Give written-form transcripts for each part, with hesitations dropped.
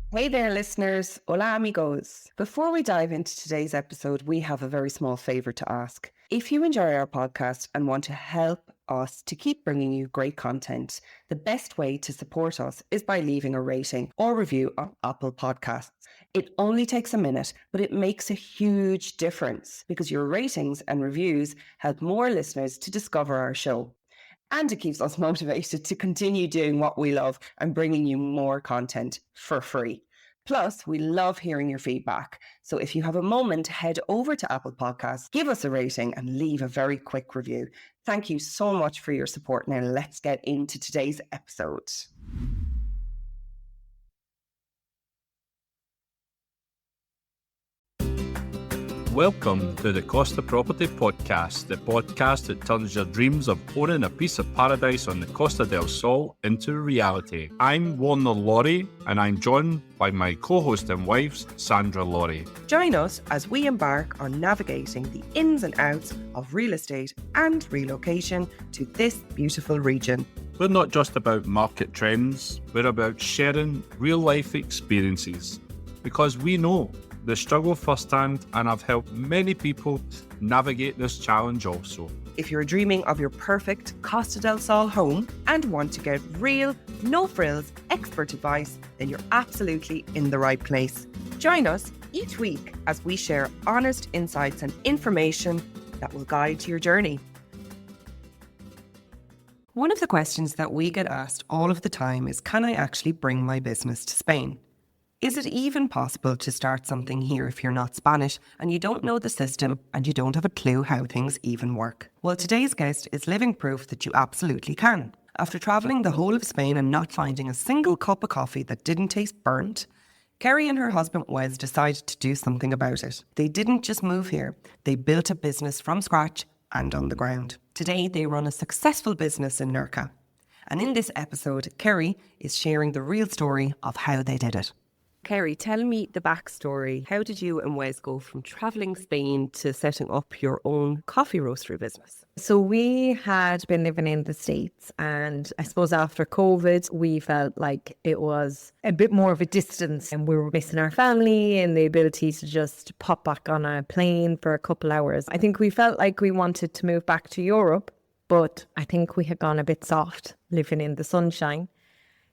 Hey there, listeners. Hola, amigos. Before we dive into today's episode, we have a very small favour to ask. If you enjoy our podcast and want to help us to keep bringing you great content, the best way to support us is by leaving a rating or review on Apple Podcasts. It only takes a minute, but it makes a huge difference because your ratings and reviews help more listeners to discover our show. And it keeps us motivated to continue doing what we love and bringing you more content for free. Plus, we love hearing your feedback. So if you have a moment, head over to Apple Podcasts, give us a rating and leave a very quick review. Thank you so much for your support. Now let's get into today's episode. Welcome to the Costa Property Podcast, the podcast that turns your dreams of owning a piece of paradise on the Costa del Sol into reality. I'm Warner Laurie, and I'm joined by my co-host and wives, Sandra Laurie. Join us as we embark on navigating the ins and outs of real estate and relocation to this beautiful region. We're not just about market trends, we're about sharing real-life experiences, because we know the struggle firsthand, and I've helped many people navigate this challenge also. If you're dreaming of your perfect Costa del Sol home and want to get real, no-frills, expert advice, then you're absolutely in the right place. Join us each week as we share honest insights and information that will guide your journey. One of the questions that we get asked all of the time is, can I actually bring my business to Spain? Is it even possible to start something here if you're not Spanish and you don't know the system and you don't have a clue how things even work? Well, today's guest is living proof that you absolutely can. After travelling the whole of Spain and not finding a single cup of coffee that didn't taste burnt, Kerry and her husband Wes decided to do something about it. They didn't just move here, they built a business from scratch and on the ground. Today, they run a successful business in Nerja. And in this episode, Kerry is sharing the real story of how they did it. Kerry, tell me the backstory. How did you and Wes go from travelling Spain to setting up your own coffee roastery business? So we had been living in the States, and I suppose after COVID, we felt like it was a bit more of a distance and we were missing our family and the ability to just pop back on a plane for a couple hours. I think we felt like we wanted to move back to Europe, but I think we had gone a bit soft living in the sunshine.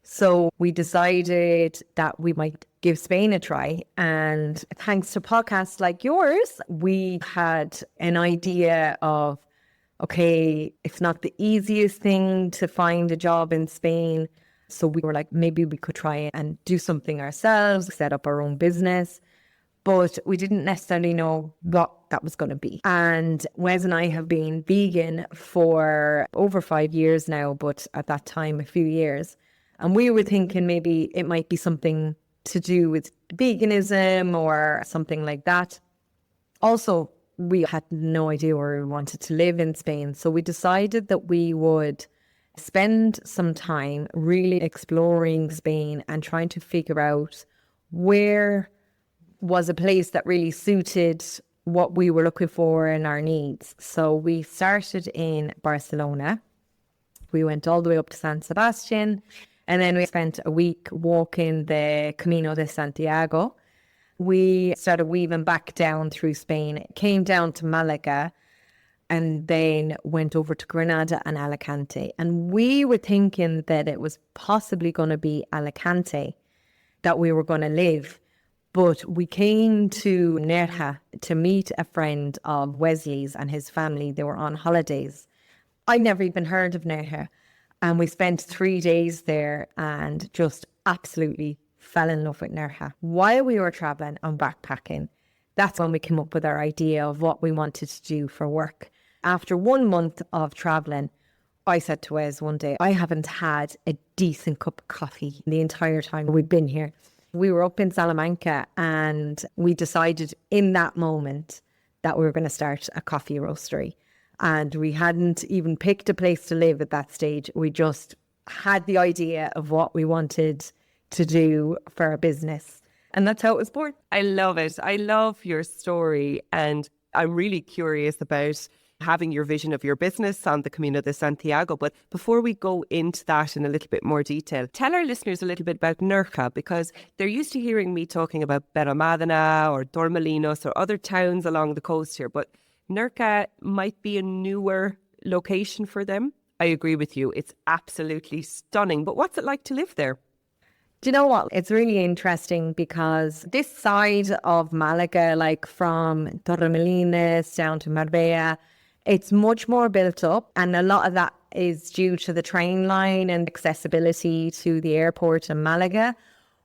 So we decided that we might give Spain a try. And thanks to podcasts like yours, we had an idea of, okay, it's not the easiest thing to find a job in Spain. So we were like, maybe we could try and do something ourselves, set up our own business. But we didn't necessarily know what that was going to be. And Wes and I have been vegan for over 5 years now, but at that time, a few years. And we were thinking maybe it might be something to do with veganism or something like that. Also, we had no idea where we wanted to live in Spain. So we decided that we would spend some time really exploring Spain and trying to figure out where was a place that really suited what we were looking for and our needs. So we started in Barcelona. We went all the way up to San Sebastian. And then we spent a week walking the Camino de Santiago. We started weaving back down through Spain, came down to Malaga, and then went over to Granada and Alicante. And we were thinking that it was possibly going to be Alicante that we were going to live. But we came to Nerja to meet a friend of Wesley's and his family. They were on holidays. I'd never even heard of Nerja. And we spent 3 days there and just absolutely fell in love with Nerja. While we were traveling and backpacking, that's when we came up with our idea of what we wanted to do for work. After 1 month of traveling, I said to Wes one day, I haven't had a decent cup of coffee the entire time we've been here. We were up in Salamanca and we decided in that moment that we were going to start a coffee roastery. And we hadn't even picked a place to live at that stage. We just had the idea of what we wanted to do for our business. And that's how it was born. I love it. I love your story. And I'm really curious about having your vision of your business on the Camino de Santiago. But before we go into that in a little bit more detail, tell our listeners a little bit about Nerja, because they're used to hearing me talking about Benalmádena or Torremolinos or other towns along the coast here. But Nerja might be a newer location for them. I agree with you. It's absolutely stunning. But what's it like to live there? Do you know what? It's really interesting because this side of Malaga, like from Torremolinos down to Marbella, it's much more built up. And a lot of that is due to the train line and accessibility to the airport in Malaga.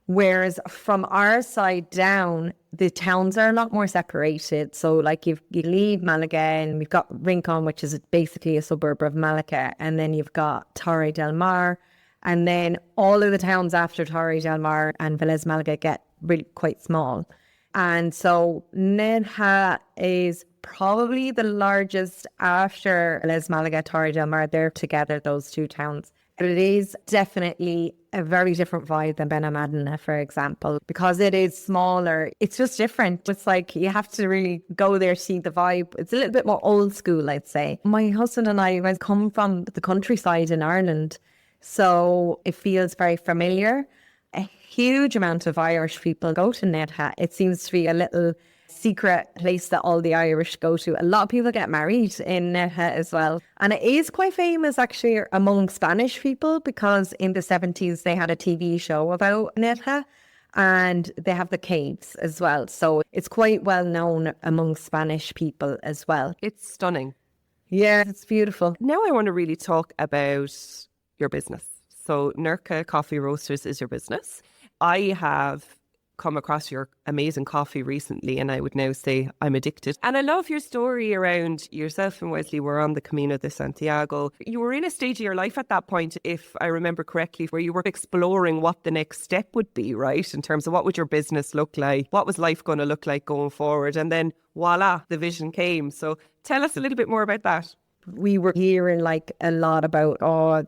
Whereas from our side down, the towns are a lot more separated. So like you leave Malaga and we've got Rincon, which is basically a suburb of Malaga. And then you've got Torre del Mar. And then all of the towns after Torre del Mar and Vélez Málaga get really quite small. And so Nerja is probably the largest after Vélez Málaga, Torre del Mar. They're together, those two towns. But it is definitely a very different vibe than Benalmádena, for example, because it is smaller. It's just different. It's like you have to really go there, see the vibe. It's a little bit more old school, I'd say. My husband and I come from the countryside in Ireland, so it feels very familiar. A huge amount of Irish people go to Nerja. It seems to be a little secret place that all the Irish go to. A lot of people get married in Nerja as well. And it is quite famous actually among Spanish people because in the 70s they had a TV show about Nerja and they have the caves as well. So it's quite well known among Spanish people as well. It's stunning. Yeah, it's beautiful. Now I want to really talk about your business. So Nerja Coffee Roasters is your business. I have come across your amazing coffee recently and I would now say I'm addicted. And I love your story around yourself and Wesley were on the Camino de Santiago. You were in a stage of your life at that point, if I remember correctly, where you were exploring what the next step would be, right? In terms of what would your business look like? What was life going to look like going forward? And then voila, the vision came. So tell us a little bit more about that. We were hearing like a lot about,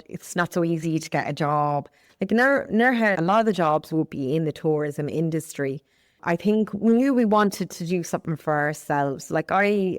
it's not so easy to get a job. Like Nerja, a lot of the jobs would be in the tourism industry. I think we knew we wanted to do something for ourselves. Like I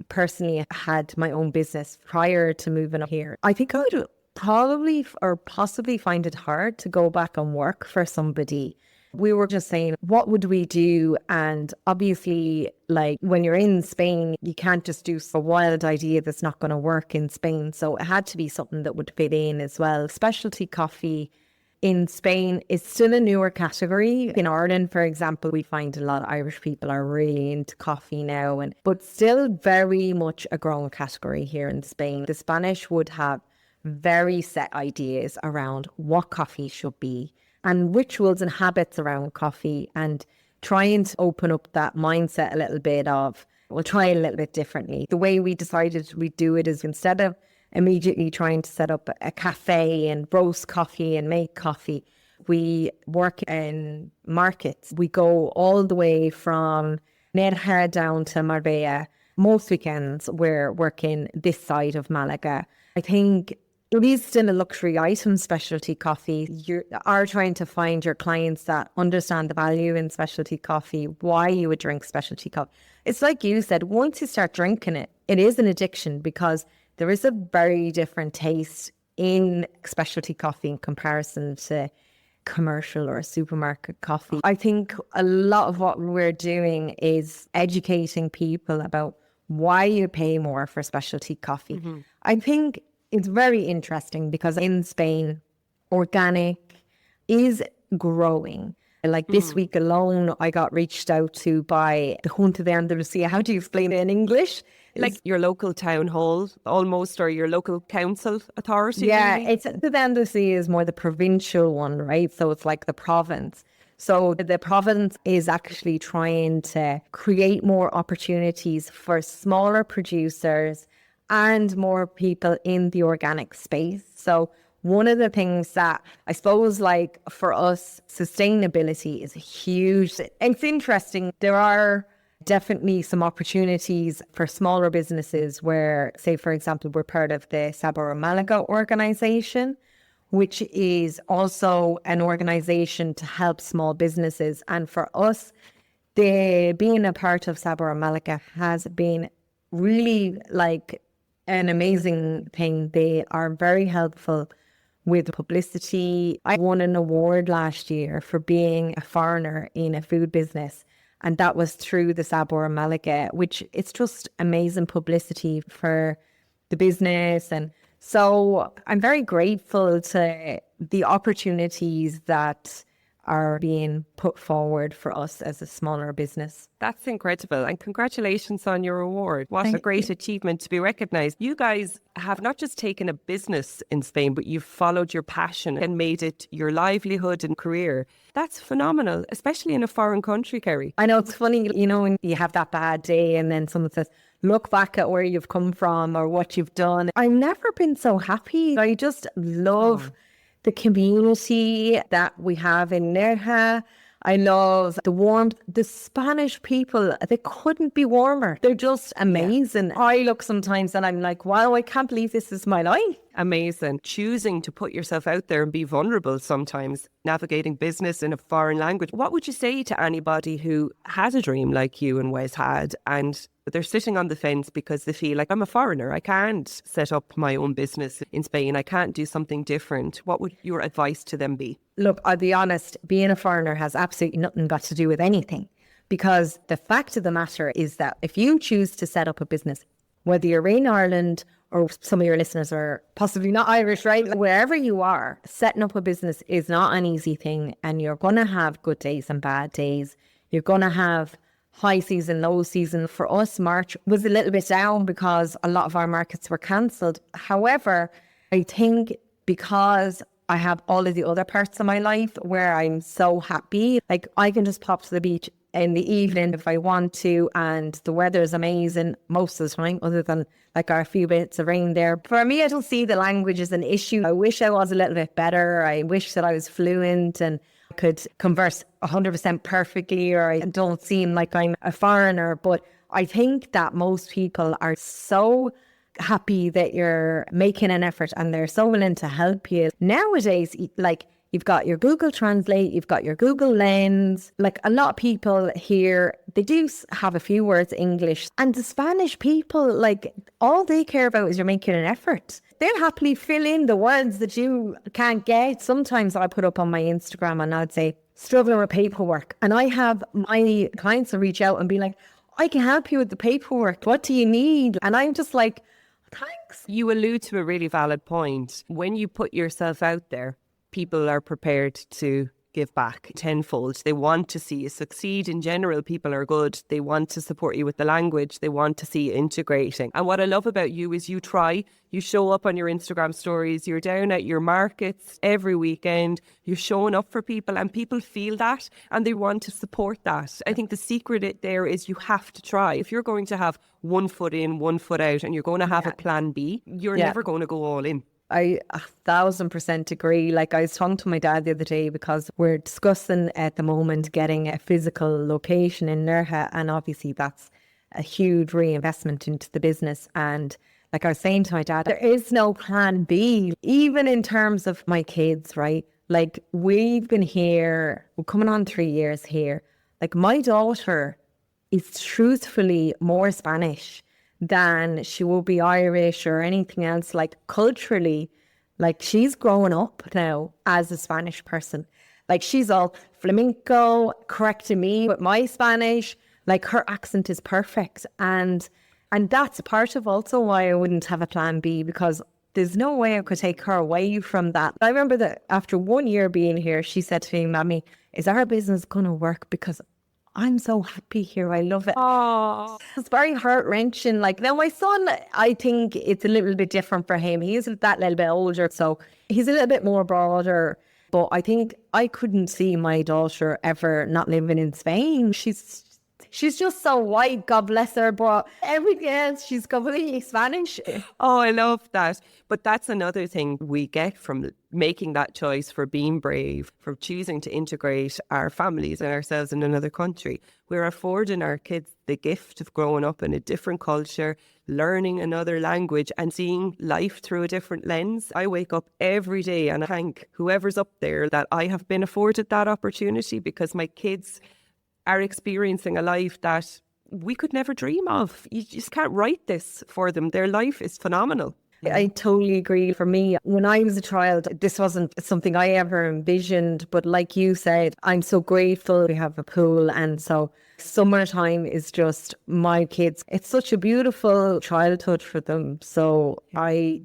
personally had my own business prior to moving up here. I think I would probably or possibly find it hard to go back and work for somebody. We were just saying, what would we do? And obviously, like when you're in Spain, you can't just do a wild idea that's not going to work in Spain. So it had to be something that would fit in as well. Specialty coffee in Spain is still a newer category. In Ireland, for example, we find a lot of Irish people are really into coffee now, but still very much a growing category here in Spain. The Spanish would have very set ideas around what coffee should be and rituals and habits around coffee, and trying to open up that mindset a little bit of, we'll try it a little bit differently. The way we decided we'd do it is instead of immediately trying to set up a cafe and roast coffee and make coffee, we work in markets. We go all the way from Nerja down to Marbella. Most weekends we're working this side of Malaga. I think it is still a luxury item, specialty coffee. You are trying to find your clients that understand the value in specialty coffee, why you would drink specialty coffee. It's like you said, once you start drinking it, it is an addiction because there is a very different taste in specialty coffee in comparison to commercial or supermarket coffee. I think a lot of what we're doing is educating people about why you pay more for specialty coffee. Mm-hmm. I think it's very interesting because in Spain, organic is growing. Like this week alone, I got reached out to by the Junta de Andalucía. How do you explain it in English? Like your local town hall almost, or your local council authority? Yeah, really? it's the Andalucía is more the provincial one, right? So it's like the province. So the province is actually trying to create more opportunities for smaller producers and more people in the organic space. So one of the things that I suppose, like for us, sustainability is huge. It's interesting. There are definitely some opportunities for smaller businesses where, say, for example, we're part of the Sabor Malaga organization, which is also an organization to help small businesses. And for us, being a part of Sabor Malaga has been really like an amazing thing. They are very helpful with publicity. I won an award last year for being a foreigner in a food business. And that was through the Sabor Malaga, which it's just amazing publicity for the business. And so I'm very grateful to the opportunities that are being put forward for us as a smaller business. That's incredible. And congratulations on your award. What Thank a great you. achievement to be recognised. You guys have not just taken a business in Spain, but you've followed your passion and made it your livelihood and career. That's phenomenal, especially in a foreign country, Kerry. I know it's funny, you know, when you have that bad day and then someone says, look back at where you've come from or what you've done. I've never been so happy. I just love the community that we have in Nerja. I love the warmth. The Spanish people, they couldn't be warmer. They're just amazing. Yeah. I look sometimes and I'm like, wow, I can't believe this is my life. Amazing. Choosing to put yourself out there and be vulnerable sometimes, navigating business in a foreign language. What would you say to anybody who has a dream like you and Wes had, and they're sitting on the fence because they feel like, I'm a foreigner, I can't set up my own business in Spain, I can't do something different? What would your advice to them be? Look, I'll be honest, being a foreigner has absolutely nothing got to do with anything, because the fact of the matter is that if you choose to set up a business, whether you're in Ireland or some of your listeners are possibly not Irish, right? Wherever you are, setting up a business is not an easy thing, and you're going to have good days and bad days. You're going to have high season, low season. For us, March was a little bit down because a lot of our markets were cancelled. However, I think because I have all of the other parts of my life where I'm so happy, like I can just pop to the beach in the evening if I want to, and the weather is amazing most of the time, other than like our few bits of rain there. For me, I don't see the language as an issue. I wish I was a little bit better. I wish that I was fluent and could converse 100% perfectly, or I don't seem like I'm a foreigner. But I think that most people are so happy that you're making an effort and they're so willing to help you. Nowadays, like, you've got your Google Translate, you've got your Google Lens. Like, a lot of people here, they do have a few words English. And the Spanish people, like, all they care about is you're making an effort. They'll happily fill in the words that you can't get. Sometimes I put up on my Instagram and I'd say, struggling with paperwork. And I have my clients will reach out and be like, I can help you with the paperwork. What do you need? And I'm just like, thanks. You allude to a really valid point. When you put yourself out there, people are prepared to give back tenfold. They want to see you succeed. In general, people are good. They want to support you with the language. They want to see you integrating. And what I love about you is you try. You show up on your Instagram stories. You're down at your markets every weekend. You're showing up for people, and people feel that and they want to support that. I think the secret there is you have to try. If you're going to have one foot in, one foot out, and you're going to have a plan B, you're never going to go all in. I 1,000% agree. Like, I was talking to my dad the other day because we're discussing at the moment getting a physical location in Nerja, and obviously that's a huge reinvestment into the business. And like I was saying to my dad, there is no plan B, even in terms of my kids, right? Like, we've been here, we're coming on 3 years here. Like, my daughter is truthfully more Spanish than she will be Irish or anything else. Like, culturally, like, she's growing up now as a Spanish person. Like, she's all flamenco, correcting me with my Spanish. Like, her accent is perfect. And that's part of also why I wouldn't have a plan B, because there's no way I could take her away from that. I remember that after 1 year being here, she said to me, Mommy, is our business going to work? Because I'm so happy here. I love it. Oh, it's very heart-wrenching. Like, now my son, I think it's a little bit different for him. He's that little bit older, so he's a little bit more broader. But I think I couldn't see my daughter ever not living in Spain. She's just so white, God bless her, but everything else, she's completely Spanish. Oh, I love that. But that's another thing we get from making that choice, for being brave, for choosing to integrate our families and ourselves in another country. We're affording our kids the gift of growing up in a different culture, learning another language and seeing life through a different lens. I wake up every day and I thank whoever's up there that I have been afforded that opportunity, because my kids are experiencing a life that we could never dream of. You just can't write this for them. Their life is phenomenal. I totally agree. For me, when I was a child, this wasn't something I ever envisioned. But like you said, I'm so grateful we have a pool. And so summertime is just my kids. It's such a beautiful childhood for them. So I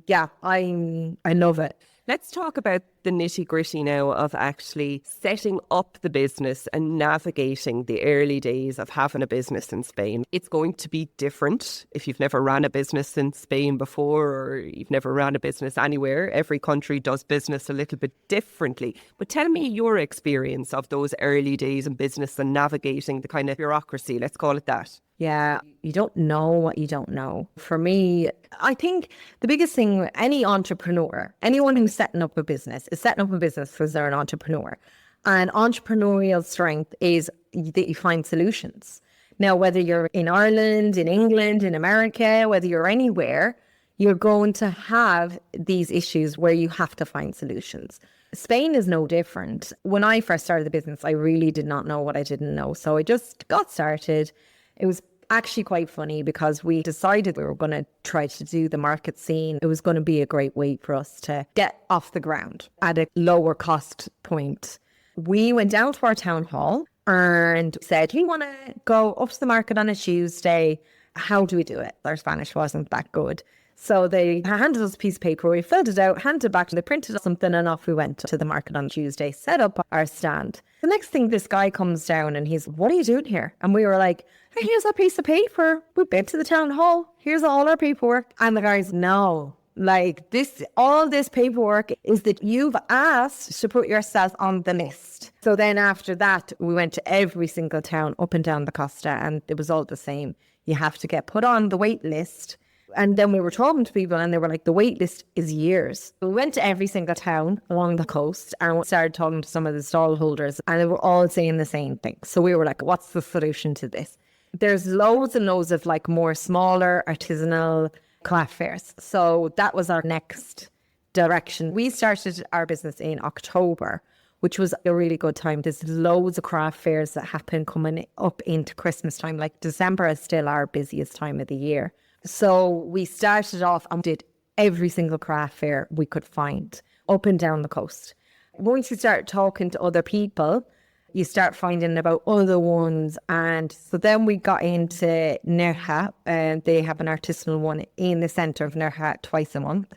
love it. Let's talk about the nitty-gritty now of actually setting up the business and navigating the early days of having a business in Spain. It's going to be different if you've never ran a business in Spain before, or you've never ran a business anywhere. Every country does business a little bit differently. But tell me your experience of those early days in business and navigating the kind of bureaucracy, let's call it that. Yeah, you don't know what you don't know. For me, I think the biggest thing, any entrepreneur, anyone who's setting up a business is setting up a business because they're an entrepreneur. And entrepreneurial strength is that you find solutions. Now, whether you're in Ireland, in England, in America, whether you're anywhere, you're going to have these issues where you have to find solutions. Spain is no different. When I first started the business, I really did not know what I didn't know. So I just got started. It was actually quite funny because we decided we were going to try to do the market scene. It was going to be a great way for us to get off the ground at a lower cost point. We went down to our town hall and said, we want to go up to the market on a Tuesday. How do we do it? Our Spanish wasn't that good. So they handed us a piece of paper, we filled it out, handed it back, and they printed something, and off we went to the market on Tuesday, set up our stand. The next thing, this guy comes down and he's, what are you doing here? And we were like, hey, here's a piece of paper. We've been to the town hall. Here's all our paperwork. And the guy's, no, like this, all this paperwork is that you've asked to put yourself on the list. So then after that, we went to every single town up and down the Costa, and it was all the same. You have to get put on the wait list. And then we were talking to people and they were like, the wait list is years. We went to every single town along the coast and we started talking to some of the stall holders, and they were all saying the same thing. So we were like, what's the solution to this? There's loads and loads of like more smaller artisanal craft fairs. So that was our next direction. We started our business in October, which was a really good time. There's loads of craft fairs that happen coming up into Christmas time. Like December is still our busiest time of the year. So we started off and did every single craft fair we could find up and down the coast. Once you start talking to other people, you start finding about other ones. And so then we got into Nerja, and they have an artisanal one in the centre of Nerja twice a month.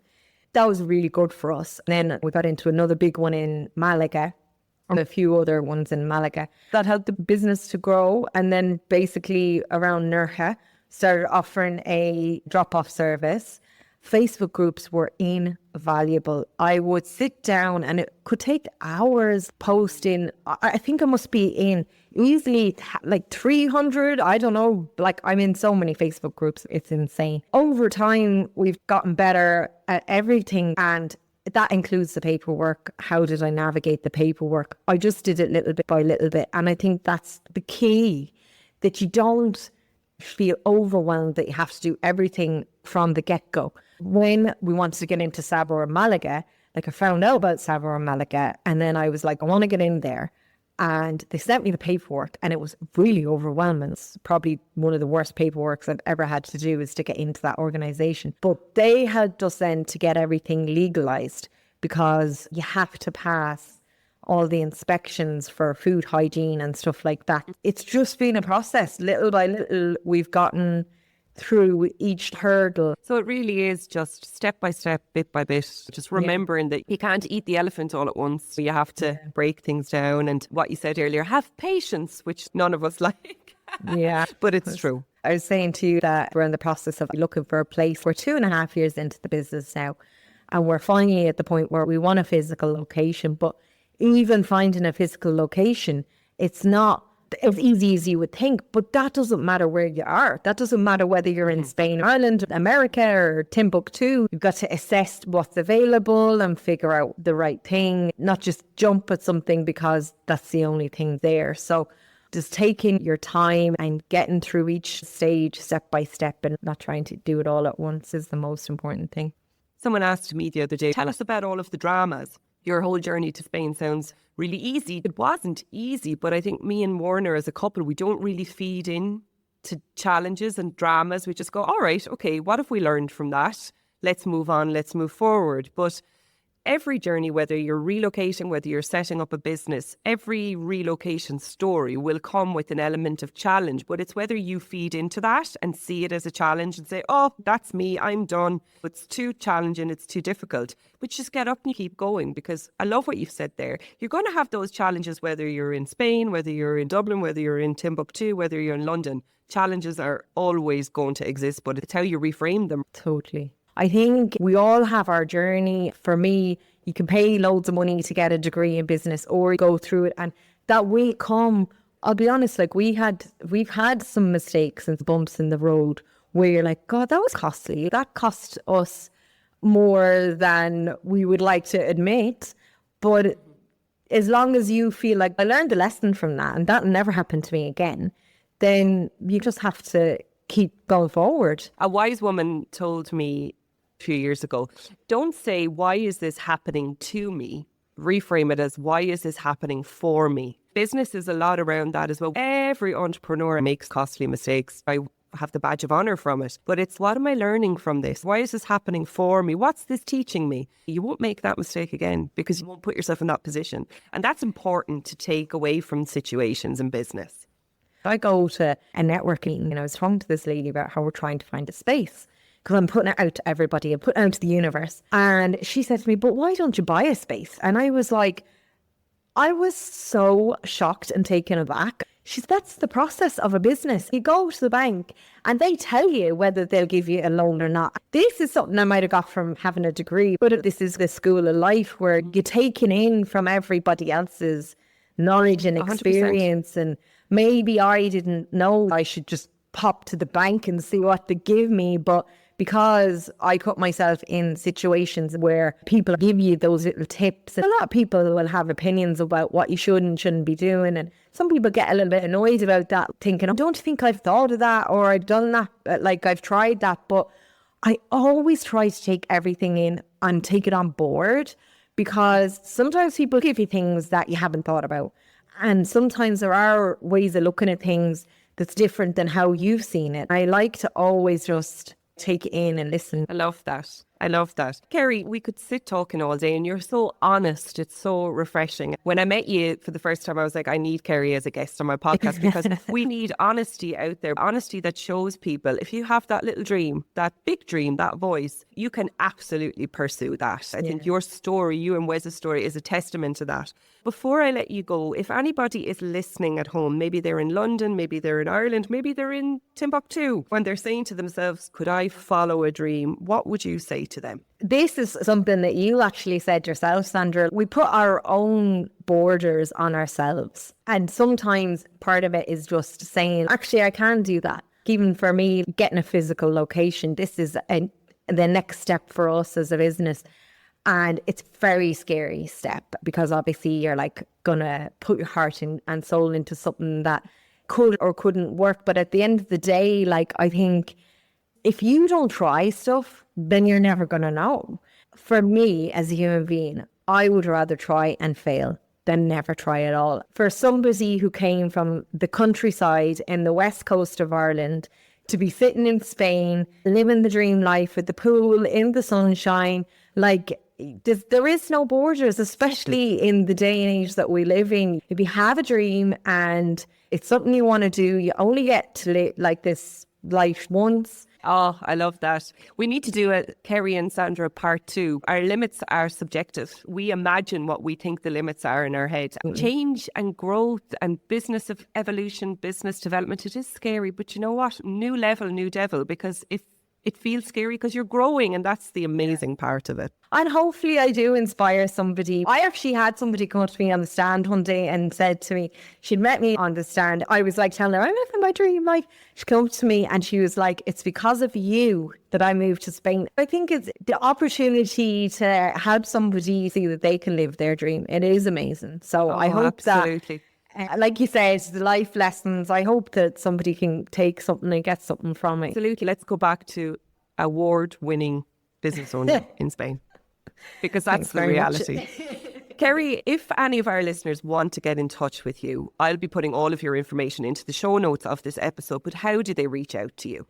That was really good for us. And then we got into another big one in Malaga, and a few other ones in Malaga. That helped the business to grow. And then basically around Nerja, started offering a drop-off service. Facebook groups were invaluable. I would sit down and it could take hours posting. I think I must be in easily like 300. I don't know. Like I'm in so many Facebook groups. It's insane. Over time, we've gotten better at everything. And that includes the paperwork. How did I navigate the paperwork? I just did it little bit by little bit. And I think that's the key, that you don't feel overwhelmed that you have to do everything from the get-go. When we wanted to get into Sabor Malaga, like I found out about Sabor Malaga, and then I was like, I want to get in there. And they sent me the paperwork, and it was really overwhelming. It's probably one of the worst paperworks I've ever had to do is to get into that organisation. But they helped us then to get everything legalised, because you have to pass all the inspections for food hygiene and stuff like that. It's just been a process. Little by little, we've gotten through each hurdle. So it really is just step by step, bit by bit, just remembering that you can't eat the elephant all at once. So you have to break things down. And what you said earlier, have patience, which none of us like. Yeah. But it's true. I was saying to you that we're in the process of looking for a place. We're 2.5 years into the business now, and we're finally at the point where we want a physical location. But even finding a physical location, it's not as easy as you would think, but that doesn't matter where you are. That doesn't matter whether you're in Spain, Ireland, America, or Timbuktu. You've got to assess what's available and figure out the right thing, not just jump at something because that's the only thing there. So just taking your time and getting through each stage step by step and not trying to do it all at once is the most important thing. Someone asked me the other day, tell us about all of the dramas. Your whole journey to Spain sounds really easy. It wasn't easy, but I think me and Warner as a couple, we don't really feed in to challenges and dramas, we just go, all right, okay, what have we learned from that? Let's move on, let's move forward. But every journey, whether you're relocating, whether you're setting up a business, every relocation story will come with an element of challenge. But it's whether you feed into that and see it as a challenge and say, oh, that's me, I'm done. It's too challenging, it's too difficult. But just get up and keep going, because I love what you've said there. You're going to have those challenges whether you're in Spain, whether you're in Dublin, whether you're in Timbuktu, whether you're in London. Challenges are always going to exist, but it's how you reframe them. Totally. I think we all have our journey. For me, you can pay loads of money to get a degree in business or go through it, and that will come. I'll be honest, like we've had some mistakes and bumps in the road where you're like, God, that was costly. That cost us more than we would like to admit. But as long as you feel like I learned a lesson from that and that never happened to me again, then you just have to keep going forward. A wise woman told me a few years ago, don't say, why is this happening to me? Reframe it as, why is this happening for me? Business is a lot around that as well. Every entrepreneur makes costly mistakes. I have the badge of honour from it. But it's, what am I learning from this? Why is this happening for me? What's this teaching me? You won't make that mistake again because you won't put yourself in that position. And that's important to take away from situations in business. I go to a networking and I was talking to this lady about how we're trying to find a space because I'm putting it out to everybody and putting it out to the universe. And she said to me, but why don't you buy a space? And I was like, I was so shocked and taken aback. She said, that's the process of a business. You go to the bank and they tell you whether they'll give you a loan or not. This is something I might have got from having a degree, but this is the school of life where you're taking in from everybody else's knowledge and experience. 100%. And maybe I didn't know I should just pop to the bank and see what they give me, but because I put myself in situations where people give you those little tips, and a lot of people will have opinions about what you should and shouldn't be doing, and some people get a little bit annoyed about that, thinking, I don't think I've thought of that or I've done that, like I've tried that. But I always try to take everything in and take it on board, because sometimes people give you things that you haven't thought about. And sometimes there are ways of looking at things that's different than how you've seen it. I like to always just take it in and listen. I love that. I love that. Kerry, we could sit talking all day and you're so honest. It's so refreshing. When I met you for the first time, I was like, I need Kerry as a guest on my podcast because we need honesty out there. Honesty that shows people if you have that little dream, that big dream, that voice, you can absolutely pursue that. I think your story, you and Wes's story, is a testament to that. Before I let you go, if anybody is listening at home, maybe they're in London, maybe they're in Ireland, maybe they're in Timbuktu, when they're saying to themselves, could I follow a dream? What would you say to them? This is something that you actually said yourself, Sandra. We put our own borders on ourselves. And sometimes part of it is just saying, actually, I can do that. Even for me, getting a physical location, this is the next step for us as a business. And it's a very scary step because obviously you're like going to put your heart and soul into something that could or couldn't work. But at the end of the day, like, I think if you don't try stuff, then you're never going to know. For me, as a human being, I would rather try and fail than never try at all. For somebody who came from the countryside in the west coast of Ireland to be sitting in Spain, living the dream life with the pool in the sunshine, like, there is no borders, especially in the day and age that we live in. If you have a dream and it's something you want to do, you only get to live like this life once. Oh, I love that. We need to do a Kerry and Sandra part 2. Our limits are subjective. We imagine what we think the limits are in our head. Change and growth and business of evolution, business development, it is scary. But you know what? New level, new devil, because if it feels scary because you're growing, and that's the amazing part of it. And hopefully I do inspire somebody. I actually had somebody come up to me on the stand one day and said to me, she'd met me on the stand. I was like telling her, I'm living my dream life. She came up to me and she was like, it's because of you that I moved to Spain. I think it's the opportunity to help somebody see that they can live their dream. It is amazing. So I hope absolutely. That, like you said, the life lessons, I hope that somebody can take something and get something from it. Absolutely. Let's go back to award-winning business owner in Spain, because that's the reality. Kerry, if any of our listeners want to get in touch with you, I'll be putting all of your information into the show notes of this episode, but how do they reach out to you?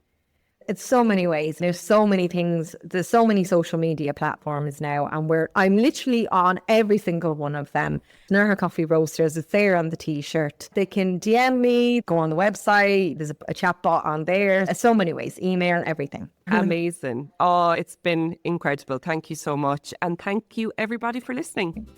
It's so many ways. There's so many things. There's so many social media platforms now, and I'm literally on every single one of them. Nerja Coffee Roasters, it's there on the t-shirt. They can DM me, go on the website. There's a chat bot on there. So many ways, email, everything. Amazing. Oh, it's been incredible. Thank you so much. And thank you everybody for listening.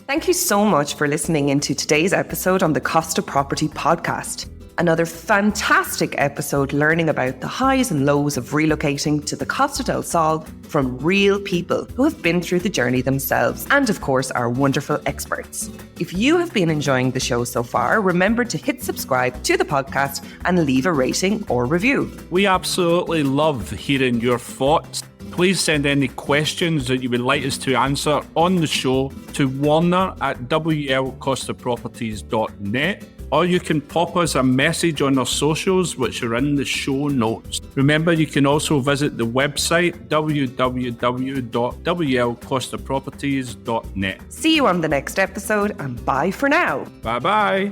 Thank you so much for listening into today's episode on the Costa Property Podcast. Another fantastic episode learning about the highs and lows of relocating to the Costa del Sol from real people who have been through the journey themselves and, of course, our wonderful experts. If you have been enjoying the show so far, remember to hit subscribe to the podcast and leave a rating or review. We absolutely love hearing your thoughts. Please send any questions that you would like us to answer on the show to warner@wlcostaproperties.net. Or you can pop us a message on our socials, which are in the show notes. Remember, you can also visit the website, www.wlcostaproperties.net. See you on the next episode, and bye for now. Bye-bye.